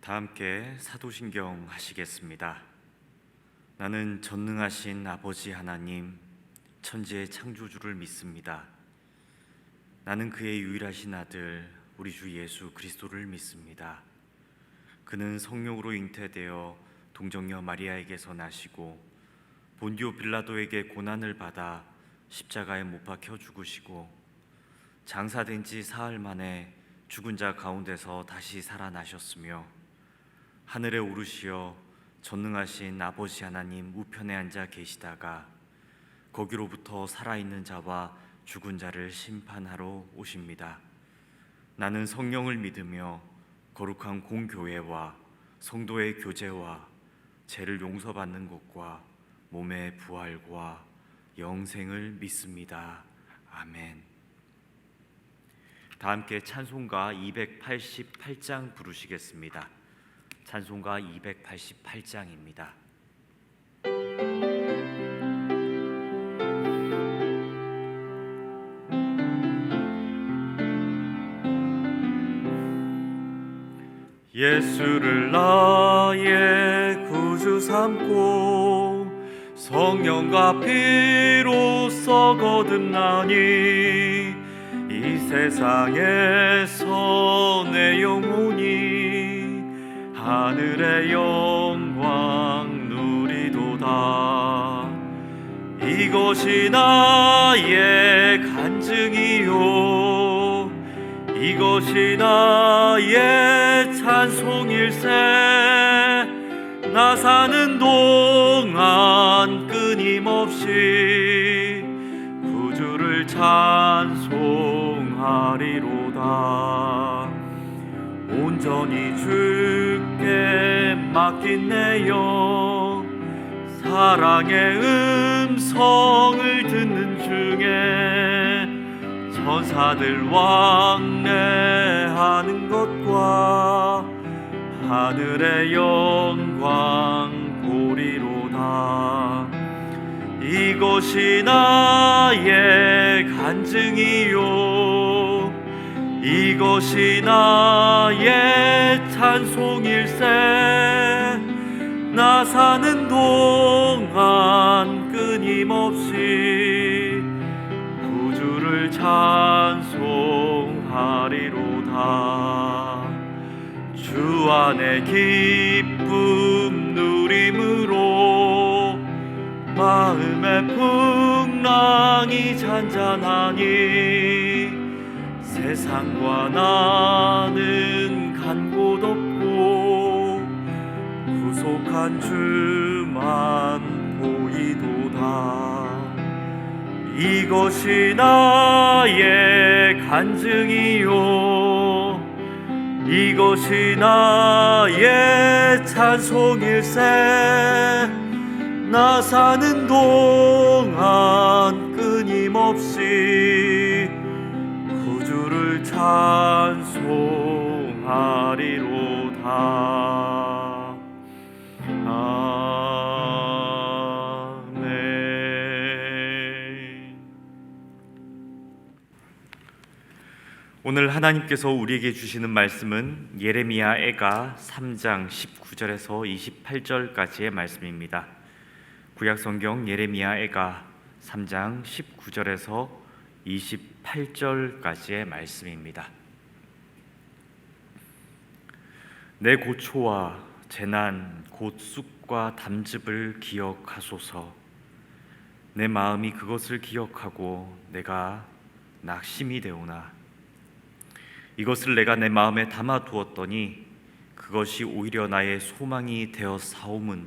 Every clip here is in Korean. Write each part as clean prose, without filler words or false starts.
다 함께 사도신경 하시겠습니다. 나는 전능하신 아버지 하나님, 천지의 창조주를 믿습니다. 나는 그의 유일하신 아들, 우리 주 예수 그리스도를 믿습니다. 그는 성령으로 잉태되어 동정녀 마리아에게서 나시고 본디오 빌라도에게 고난을 받아 십자가에 못 박혀 죽으시고 장사된 지 사흘 만에 죽은 자 가운데서 다시 살아나셨으며 하늘에 오르시어 전능하신 아버지 하나님 우편에 앉아 계시다가 거기로부터 살아있는 자와 죽은 자를 심판하러 오십니다. 나는 성령을 믿으며 거룩한 공교회와 성도의 교제와 죄를 용서받는 것과 몸의 부활과 영생을 믿습니다. 아멘. 다 함께 찬송가 288장 부르시겠습니다. 찬송가 288장입니다. 예수를 나의 구주 삼고 성령과 피로써 거듭나니 이 세상에서 내 영혼이 하늘의 영광 누리도다. 이것이 나의 간증이요 이것이 나의 찬송일세. 나 사는 동안 끊임없이 구주를 찬송하리로다. 온전히 주께 맡긴 내 영, 사랑의 음성을 듣는 중에 천사들 왕래하는 것과 하늘의 영광 보리로다. 이것이 나의 간증이요 이것이 나의 찬송일세. 나 사는 동안 끊임없이 구주를 찬송하리로다. 주 안에 기쁨 누림으로 마음의 풍랑이 잔잔하니 세상과 나는 간 곳 없고 구속한 주만 보이도다. 이것이 나의 간증이요 이것이 나의 찬송일세. 나 사는 동안 끊임없이 구주를 찬송하리로다. 아멘. 오늘 하나님께서 우리에게 주시는 말씀은 예레미야 애가 3장 19절에서 28절까지의 말씀입니다. 구약성경 예레미야 애가 3장 19절에서 28절까지의 말씀입니다. 내 고초와 재난 곧 쑥과 담즙을 기억하소서. 내 마음이 그것을 기억하고 내가 낙심이 되오나 이것을 내가 내 마음에 담아두었더니 그것이 오히려 나의 소망이 되어 사옴은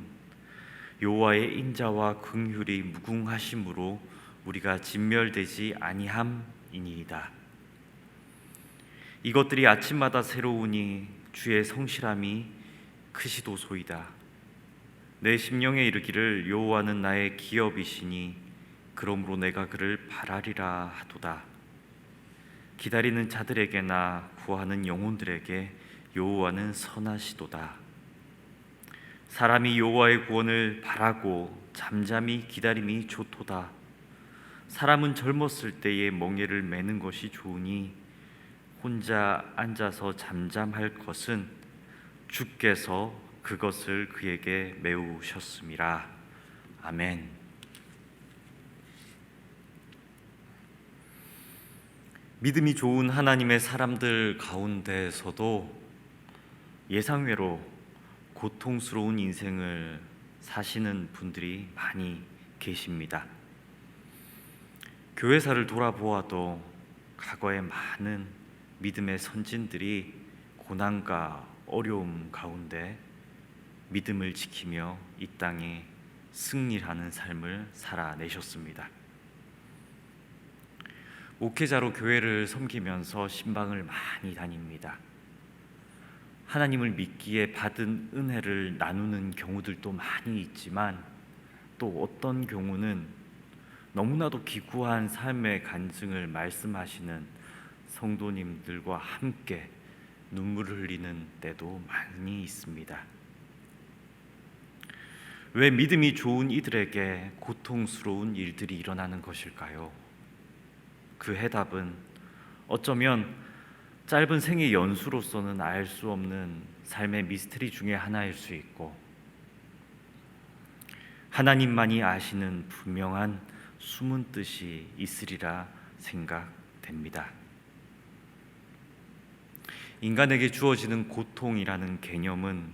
여호와의 인자와 긍휼이 무궁하심으로 우리가 진멸되지 아니함이니이다. 이것들이 아침마다 새로우니 주의 성실함이 크시도소이다. 내 심령에 이르기를 여호와는 나의 기업이시니 그러므로 내가 그를 바라리라 하도다. 기다리는 자들에게나 구하는 영혼들에게 여호와는 선하시도다. 사람이 여호와의 구원을 바라고 잠잠히 기다림이 좋도다. 사람은 젊었을 때에 멍에를 매는 것이 좋으니 혼자 앉아서 잠잠할 것은 주께서 그것을 그에게 메우셨음이라. 아멘. 믿음이 좋은 하나님의 사람들 가운데서도 예상외로 고통스러운 인생을 사시는 분들이 많이 계십니다. 교회사를 돌아보아도 과거에 많은 믿음의 선진들이 고난과 어려움 가운데 믿음을 지키며 이 땅에 승리하는 삶을 살아내셨습니다. 목회자로 교회를 섬기면서 신방을 많이 다닙니다. 하나님을 믿기에 받은 은혜를 나누는 경우들도 많이 있지만 또 어떤 경우는 너무나도 기구한 삶의 간증을 말씀하시는 성도님들과 함께 눈물을 흘리는 때도 많이 있습니다. 왜 믿음이 좋은 이들에게 고통스러운 일들이 일어나는 것일까요? 그 해답은 어쩌면 짧은 생의 연수로서는 알 수 없는 삶의 미스터리 중에 하나일 수 있고, 하나님만이 아시는 분명한 숨은 뜻이 있으리라 생각됩니다. 인간에게 주어지는 고통이라는 개념은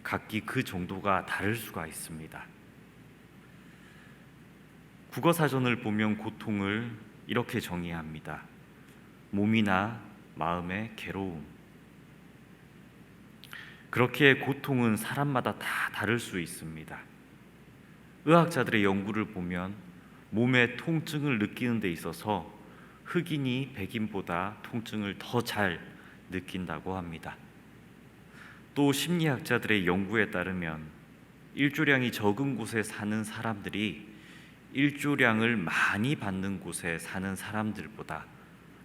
각기 그 정도가 다를 수가 있습니다. 국어사전을 보면 고통을 이렇게 정의합니다. 몸이나 마음의 괴로움. 그렇게 고통은 사람마다 다 다를 수 있습니다. 의학자들의 연구를 보면 몸의 통증을 느끼는 데 있어서 흑인이 백인보다 통증을 더 잘 느낀다고 합니다. 또 심리학자들의 연구에 따르면 일조량이 적은 곳에 사는 사람들이 일조량을 많이 받는 곳에 사는 사람들보다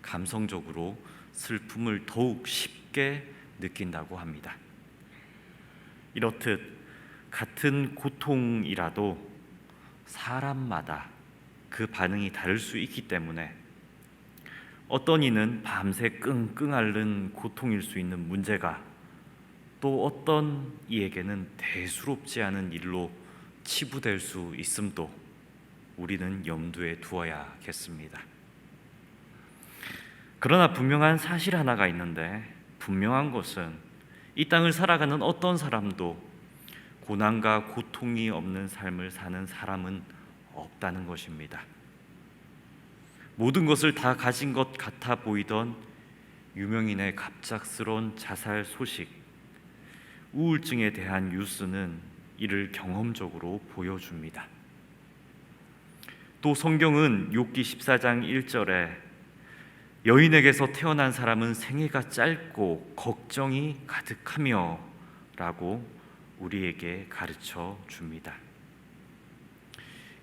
감성적으로 슬픔을 더욱 쉽게 느낀다고 합니다. 이렇듯 같은 고통이라도 사람마다 그 반응이 다를 수 있기 때문에 어떤 이는 밤새 끙끙 앓는 고통일 수 있는 문제가 또 어떤 이에게는 대수롭지 않은 일로 치부될 수 있음도 우리는 염두에 두어야겠습니다. 그러나 분명한 사실 하나가 있는데, 분명한 것은 이 땅을 살아가는 어떤 사람도 고난과 고통이 없는 삶을 사는 사람은 없다는 것입니다. 모든 것을 다 가진 것 같아 보이던 유명인의 갑작스러운 자살 소식, 우울증에 대한 뉴스는 이를 경험적으로 보여줍니다. 또 성경은 욥기 14장 1절에 여인에게서 태어난 사람은 생애가 짧고 걱정이 가득하며 라고 우리에게 가르쳐 줍니다.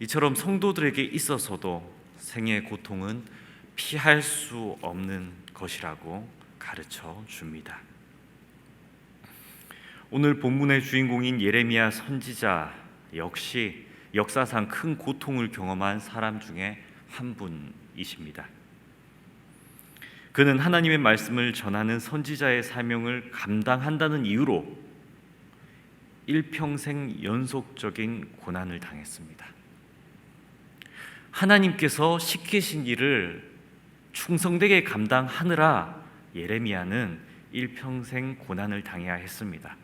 이처럼 성도들에게 있어서도 생의 고통은 피할 수 없는 것이라고 가르쳐 줍니다. 오늘 본문의 주인공인 예레미야 선지자 역시 역사상 큰 고통을 경험한 사람 중에 한 분이십니다. 그는 하나님의 말씀을 전하는 선지자의 사명을 감당한다는 이유로 일평생 연속적인 고난을 당했습니다. 하나님께서 시키신 일을 충성되게 감당하느라 예레미야는 일평생 고난을 당해야 했습니다.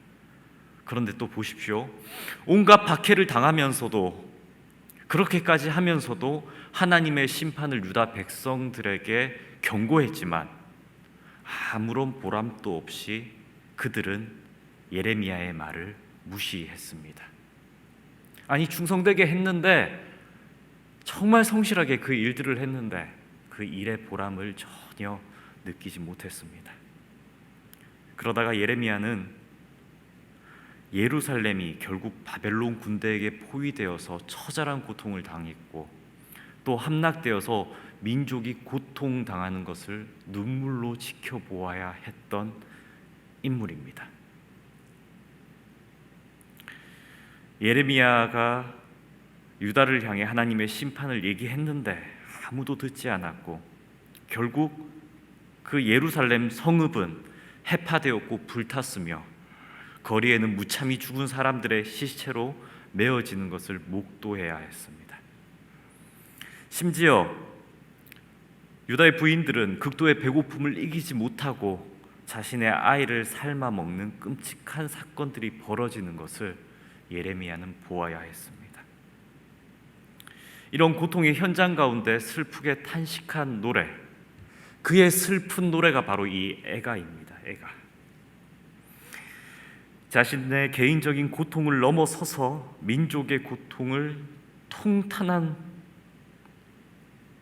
그런데 또 보십시오. 온갖 박해를 당하면서도, 그렇게까지 하면서도 하나님의 심판을 유다 백성들에게 경고했지만 아무런 보람도 없이 그들은 예레미야의 말을 무시했습니다. 아니, 충성되게 했는데, 정말 성실하게 그 일들을 했는데 그 일의 보람을 전혀 느끼지 못했습니다. 그러다가 예레미야는 예루살렘이 결국 바벨론 군대에게 포위되어서 처절한 고통을 당했고 또 함락되어서 민족이 고통당하는 것을 눈물로 지켜보아야 했던 인물입니다. 예레미야가 유다를 향해 하나님의 심판을 얘기했는데 아무도 듣지 않았고 결국 그 예루살렘 성읍은 해파되었고 불탔으며 거리에는 무참히 죽은 사람들의 시체로 메어지는 것을 목도해야 했습니다. 심지어 유다의 부인들은 극도의 배고픔을 이기지 못하고 자신의 아이를 삶아 먹는 끔찍한 사건들이 벌어지는 것을 예레미야는 보아야 했습니다. 이런 고통의 현장 가운데 슬프게 탄식한 노래, 그의 슬픈 노래가 바로 이 애가입니다. 애가. 자신의 개인적인 고통을 넘어서서 민족의 고통을 통탄한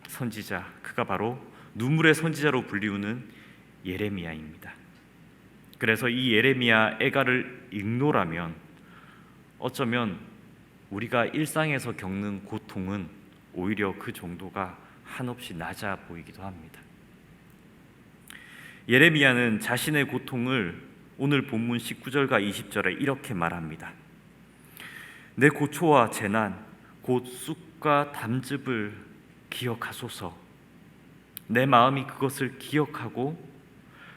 선지자, 그가 바로 눈물의 선지자로 불리우는 예레미야입니다. 그래서 이 예레미야 애가를 읽노라면 어쩌면 우리가 일상에서 겪는 고통은 오히려 그 정도가 한없이 낮아 보이기도 합니다. 예레미야는 자신의 고통을 오늘 본문 19절과 20절에 이렇게 말합니다. 내 고초와 재난 곧 쑥과 담즙을 기억하소서. 내 마음이 그것을 기억하고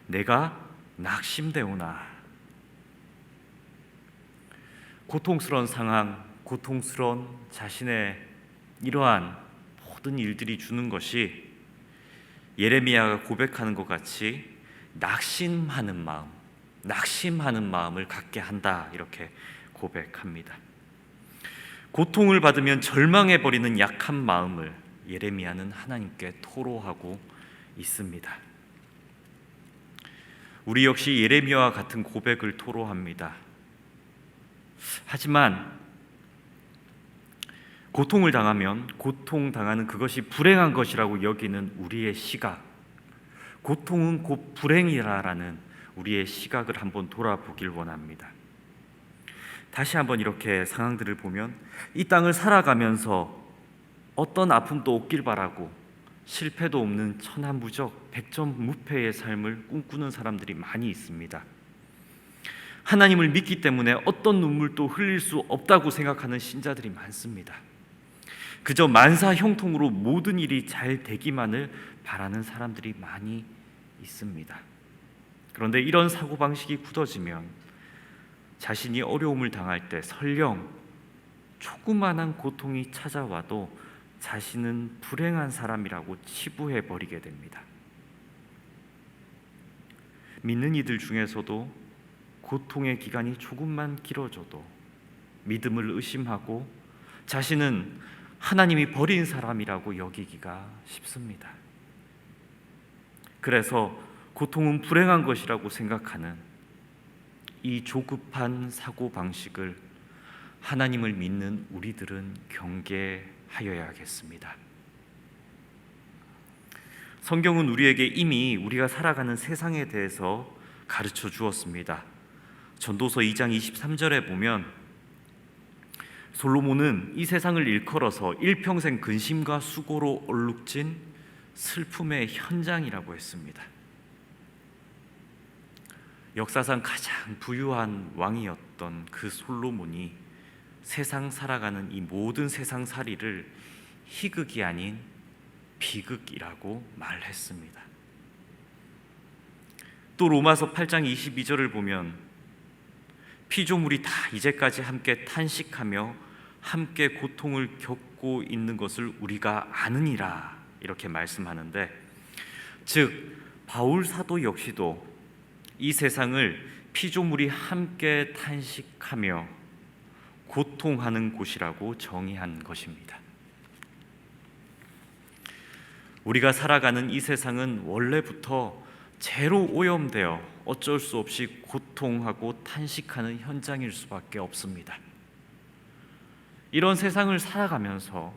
내가 낙심되오나. 고통스러운 상황, 고통스러운 자신의 이러한 모든 일들이 주는 것이 예레미야가 고백하는 것 같이 낙심하는 마음을 갖게 한다, 이렇게 고백합니다. 고통을 받으면 절망해버리는 약한 마음을 예레미야는 하나님께 토로하고 있습니다. 우리 역시 예레미야와 같은 고백을 토로합니다. 하지만 고통을 당하면 고통당하는 그것이 불행한 것이라고 여기는 우리의 시각, 고통은 곧 불행이라는 우리의 시각을 한번 돌아보길 원합니다. 다시 한번 이렇게 상황들을 보면 이 땅을 살아가면서 어떤 아픔도 없길 바라고 실패도 없는 천하무적 백전무패의 삶을 꿈꾸는 사람들이 많이 있습니다. 하나님을 믿기 때문에 어떤 눈물도 흘릴 수 없다고 생각하는 신자들이 많습니다. 그저 만사 형통으로 모든 일이 잘 되기만을 바라는 사람들이 많이 있습니다. 그런데 이런 사고방식이 굳어지면 자신이 어려움을 당할 때 설령 조그만한 고통이 찾아와도 자신은 불행한 사람이라고 치부해버리게 됩니다. 믿는 이들 중에서도 고통의 기간이 조금만 길어져도 믿음을 의심하고 자신은 하나님이 버린 사람이라고 여기기가 쉽습니다. 그래서 고통은 불행한 것이라고 생각하는 이 조급한 사고방식을 하나님을 믿는 우리들은 경계하여야겠습니다. 성경은 우리에게 이미 우리가 살아가는 세상에 대해서 가르쳐 주었습니다. 전도서 2장 23절에 보면 솔로몬은 이 세상을 일컬어서 일평생 근심과 수고로 얼룩진 슬픔의 현장이라고 했습니다. 역사상 가장 부유한 왕이었던 그 솔로몬이 세상 살아가는 이 모든 세상살이를 희극이 아닌 비극이라고 말했습니다. 또 로마서 8장 22절을 보면 피조물이 다 이제까지 함께 탄식하며 함께 고통을 겪고 있는 것을 우리가 아느니라, 이렇게 말씀하는데, 즉 바울 사도 역시도 이 세상을 피조물이 함께 탄식하며 고통하는 곳이라고 정의한 것입니다. 우리가 살아가는 이 세상은 원래부터 죄로 오염되어 어쩔 수 없이 고통하고 탄식하는 현장일 수밖에 없습니다. 이런 세상을 살아가면서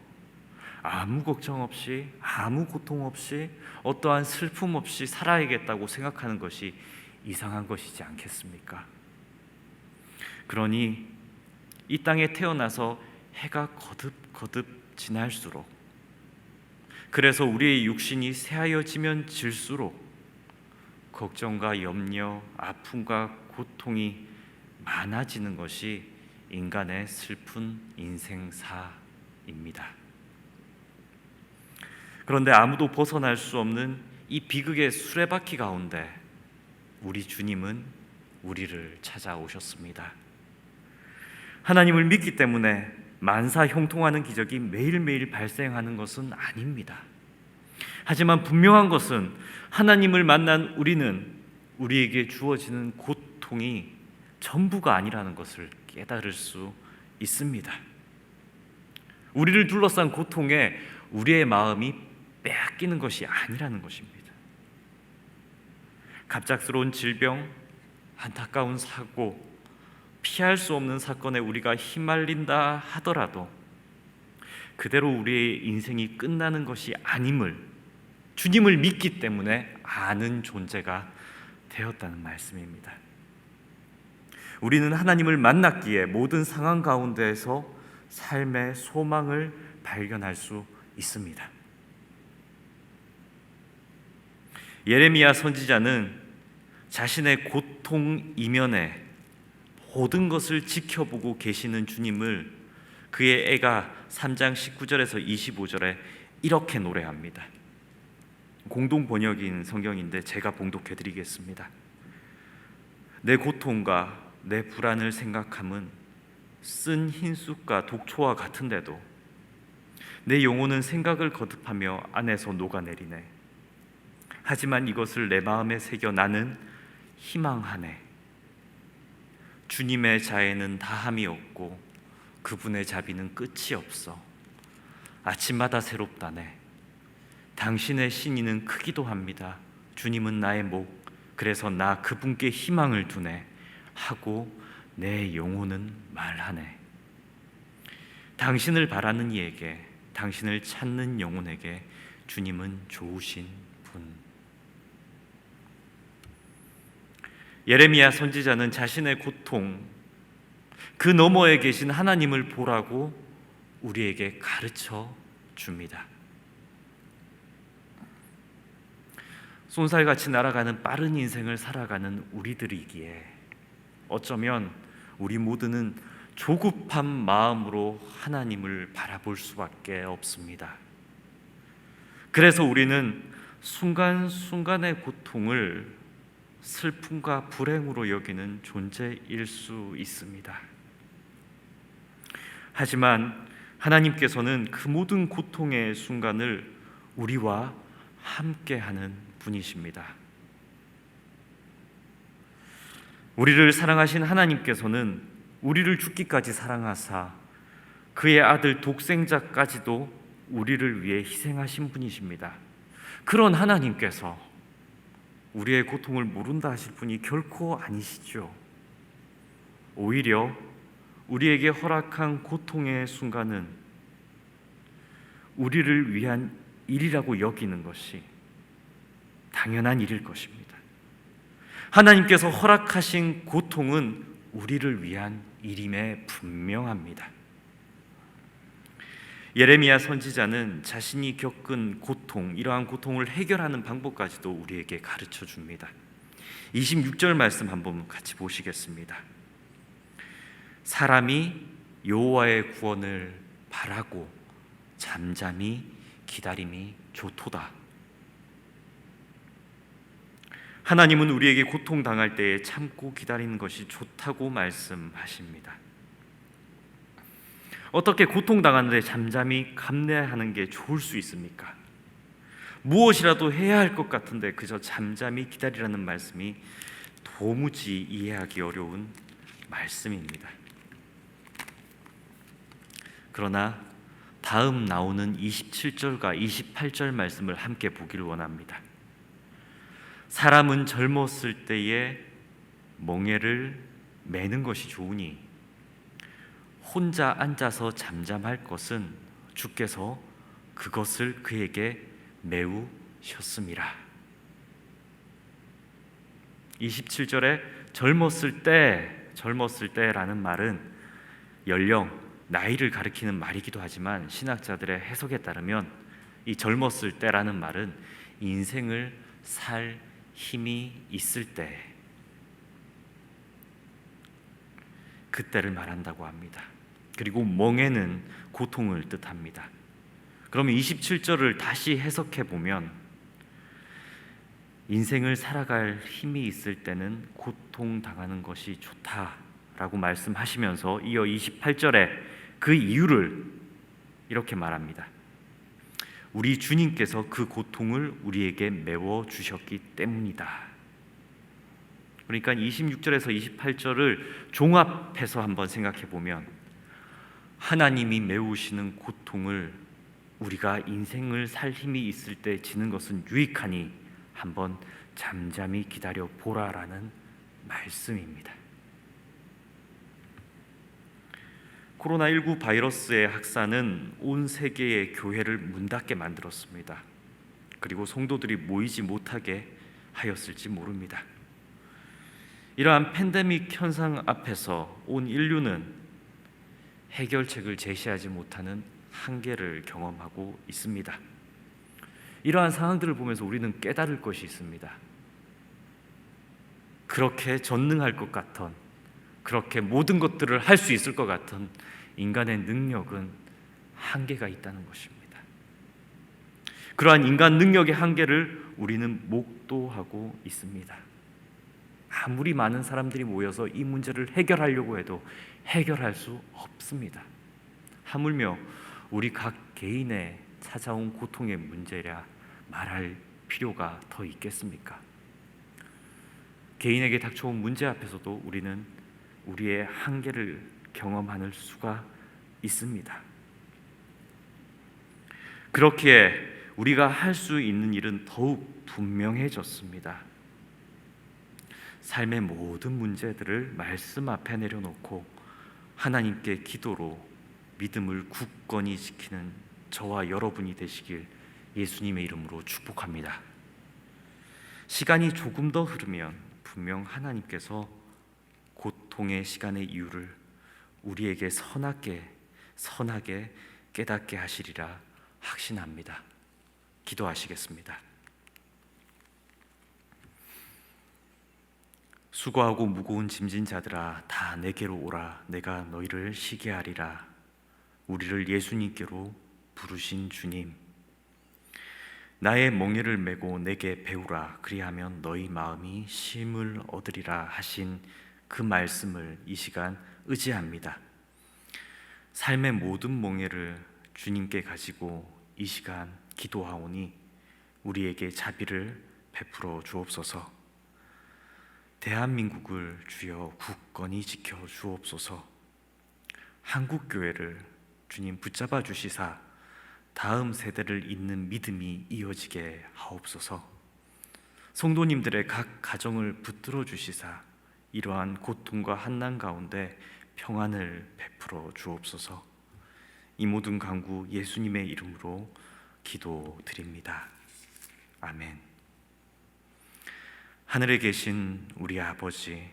아무 걱정 없이, 아무 고통 없이, 어떠한 슬픔 없이 살아야겠다고 생각하는 것이 이상한 것이지 않겠습니까? 그러니 이 땅에 태어나서 해가 거듭거듭 지날수록, 그래서 우리의 육신이 새하여지면 질수록 걱정과 염려, 아픔과 고통이 많아지는 것이 인간의 슬픈 인생사입니다. 그런데 아무도 벗어날 수 없는 이 비극의 수레바퀴 가운데 우리 주님은 우리를 찾아오셨습니다. 하나님을 믿기 때문에 만사 형통하는 기적이 매일매일 발생하는 것은 아닙니다. 하지만 분명한 것은 하나님을 만난 우리는 우리에게 주어지는 고통이 전부가 아니라는 것을 깨달을 수 있습니다. 우리를 둘러싼 고통에 우리의 마음이 빼앗기는 것이 아니라는 것입니다. 갑작스러운 질병, 안타까운 사고, 피할 수 없는 사건에 우리가 휘말린다 하더라도 그대로 우리의 인생이 끝나는 것이 아님을 주님을 믿기 때문에 아는 존재가 되었다는 말씀입니다. 우리는 하나님을 만났기에 모든 상황 가운데에서 삶의 소망을 발견할 수 있습니다. 예레미야 선지자는 자신의 고통 이면에 모든 것을 지켜보고 계시는 주님을 그의 애가 3장 19절에서 25절에 이렇게 노래합니다. 공동 번역인 성경인데 제가 봉독해 드리겠습니다. 내 고통과 내 불안을 생각함은 쓴 흰쑥과 독초와 같은데도 내 영혼은 생각을 거듭하며 안에서 녹아내리네. 하지만 이것을 내 마음에 새겨 나는 희망하네. 주님의 자애는 다함이 없고 그분의 자비는 끝이 없어. 아침마다 새롭다네. 당신의 신의는 크기도 합니다. 주님은 나의 목, 그래서 나 그분께 희망을 두네 하고 내 영혼은 말하네. 당신을 바라는 이에게, 당신을 찾는 영혼에게 주님은 좋으신 분. 예레미야 선지자는 자신의 고통, 그 너머에 계신 하나님을 보라고 우리에게 가르쳐 줍니다. 쏜살같이 날아가는 빠른 인생을 살아가는 우리들이기에 어쩌면 우리 모두는 조급한 마음으로 하나님을 바라볼 수밖에 없습니다. 그래서 우리는 순간순간의 고통을 슬픔과 불행으로 여기는 존재일 수 있습니다. 하지만 하나님께서는 그 모든 고통의 순간을 우리와 함께하는 분이십니다. 우리를 사랑하신 하나님께서는 우리를 죽기까지 사랑하사 그의 아들 독생자까지도 우리를 위해 희생하신 분이십니다. 그런 하나님께서 우리의 고통을 모른다 하실 분이 결코 아니시죠. 오히려 우리에게 허락한 고통의 순간은 우리를 위한 일이라고 여기는 것이 당연한 일일 것입니다. 하나님께서 허락하신 고통은 우리를 위한 일임에 분명합니다. 예레미야 선지자는 자신이 겪은 고통, 이러한 고통을 해결하는 방법까지도 우리에게 가르쳐 줍니다. 26절 말씀 한번 같이 보시겠습니다. 사람이 여호와의 구원을 바라고 잠잠히 기다림이 좋도다. 하나님은 우리에게 고통당할 때에 참고 기다리는 것이 좋다고 말씀하십니다. 어떻게 고통당하는데 잠잠히 감내하는 게 좋을 수 있습니까? 무엇이라도 해야 할 것 같은데 그저 잠잠히 기다리라는 말씀이 도무지 이해하기 어려운 말씀입니다. 그러나 다음 나오는 27절과 28절 말씀을 함께 보기를 원합니다. 사람은 젊었을 때에 멍에를 매는 것이 좋으니 혼자 앉아서 잠잠할 것은 주께서 그것을 그에게 메우셨음이라. 27절에 젊었을 때라는 말은 연령, 나이를 가리키는 말이기도 하지만 신학자들의 해석에 따르면 이 젊었을 때라는 말은 인생을 살 힘이 있을 때, 그때를 말한다고 합니다. 그리고 멍에는 고통을 뜻합니다. 그러면 27절을 다시 해석해 보면 인생을 살아갈 힘이 있을 때는 고통당하는 것이 좋다라고 말씀하시면서 이어 28절에 그 이유를 이렇게 말합니다. 우리 주님께서 그 고통을 우리에게 메워 주셨기 때문이다. 그러니까 26절에서 28절을 종합해서 한번 생각해 보면 하나님이 메우시는 고통을 우리가 인생을 살 힘이 있을 때 지는 것은 유익하니 한번 잠잠히 기다려 보라라는 말씀입니다. 코로나19 바이러스의 확산은 온 세계의 교회를 문 닫게 만들었습니다. 그리고 성도들이 모이지 못하게 하였을지 모릅니다. 이러한 팬데믹 현상 앞에서 온 인류는 해결책을 제시하지 못하는 한계를 경험하고 있습니다. 이러한 상황들을 보면서 우리는 깨달을 것이 있습니다. 그렇게 전능할 것 같은, 그렇게 모든 것들을 할 수 있을 것 같은 인간의 능력은 한계가 있다는 것입니다. 그러한 인간 능력의 한계를 우리는 목도하고 있습니다. 아무리 많은 사람들이 모여서 이 문제를 해결하려고 해도 해결할 수 없습니다. 하물며 우리 각 개인의 찾아온 고통의 문제라 말할 필요가 더 있겠습니까? 개인에게 닥쳐온 문제 앞에서도 우리는 우리의 한계를 경험할 수가 있습니다. 그렇기에 우리가 할 수 있는 일은 더욱 분명해졌습니다. 삶의 모든 문제들을 말씀 앞에 내려놓고 하나님께 기도로 믿음을 굳건히 지키는 저와 여러분이 되시길 예수님의 이름으로 축복합니다. 시간이 조금 더 흐르면 분명 하나님께서 고통의 시간의 이유를 우리에게 선하게 깨닫게 하시리라 확신합니다. 기도하시겠습니다. 수고하고 무거운 짐진 자들아 다 내게로 오라. 내가 너희를 쉬게 하리라. 우리를 예수님께로 부르신 주님, 나의 멍에를 메고 내게 배우라. 그리하면 너희 마음이 쉼을 얻으리라 하신 그 말씀을 이 시간 의지합니다. 삶의 모든 멍에를 주님께 가지고 이 시간 기도하오니 우리에게 자비를 베풀어 주옵소서. 대한민국을 주여 굳건히 지켜 주옵소서. 한국교회를 주님 붙잡아 주시사 다음 세대를 잇는 믿음이 이어지게 하옵소서. 성도님들의 각 가정을 붙들어 주시사 이러한 고통과 한난 가운데 평안을 베풀어 주옵소서. 이 모든 간구 예수님의 이름으로 기도드립니다. 아멘. 하늘에 계신 우리 아버지,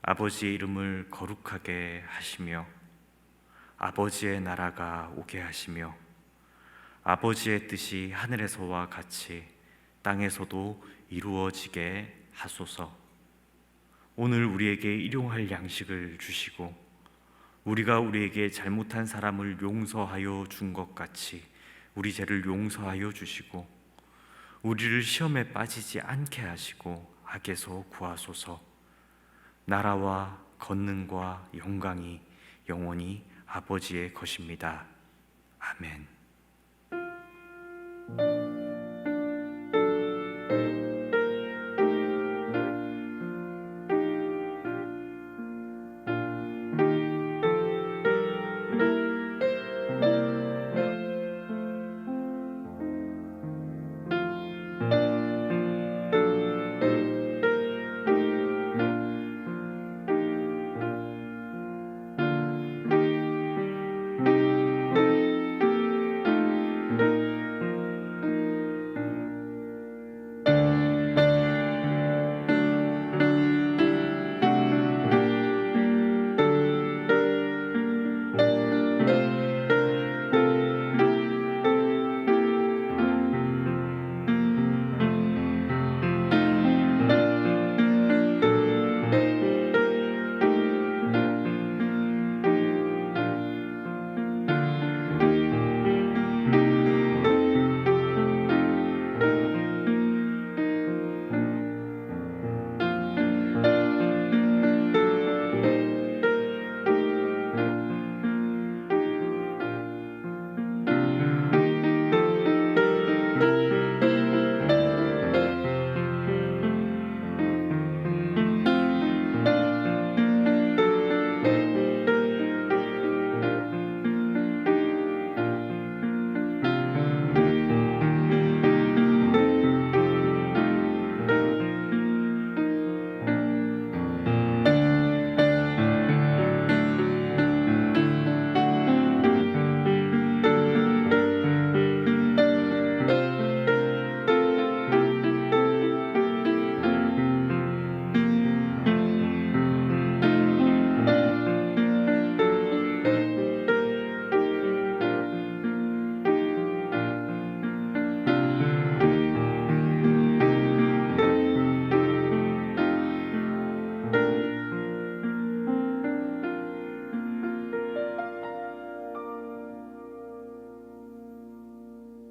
아버지의 이름을 거룩하게 하시며 아버지의 나라가 오게 하시며 아버지의 뜻이 하늘에서와 같이 땅에서도 이루어지게 하소서. 오늘 우리에게 일용할 양식을 주시고 우리가 우리에게 잘못한 사람을 용서하여 준 것 같이 우리 죄를 용서하여 주시고 우리를 시험에 빠지지 않게 하시고 악에서 구하소서. 나라와 권능과 영광이 영원히 아버지의 것입니다. 아멘.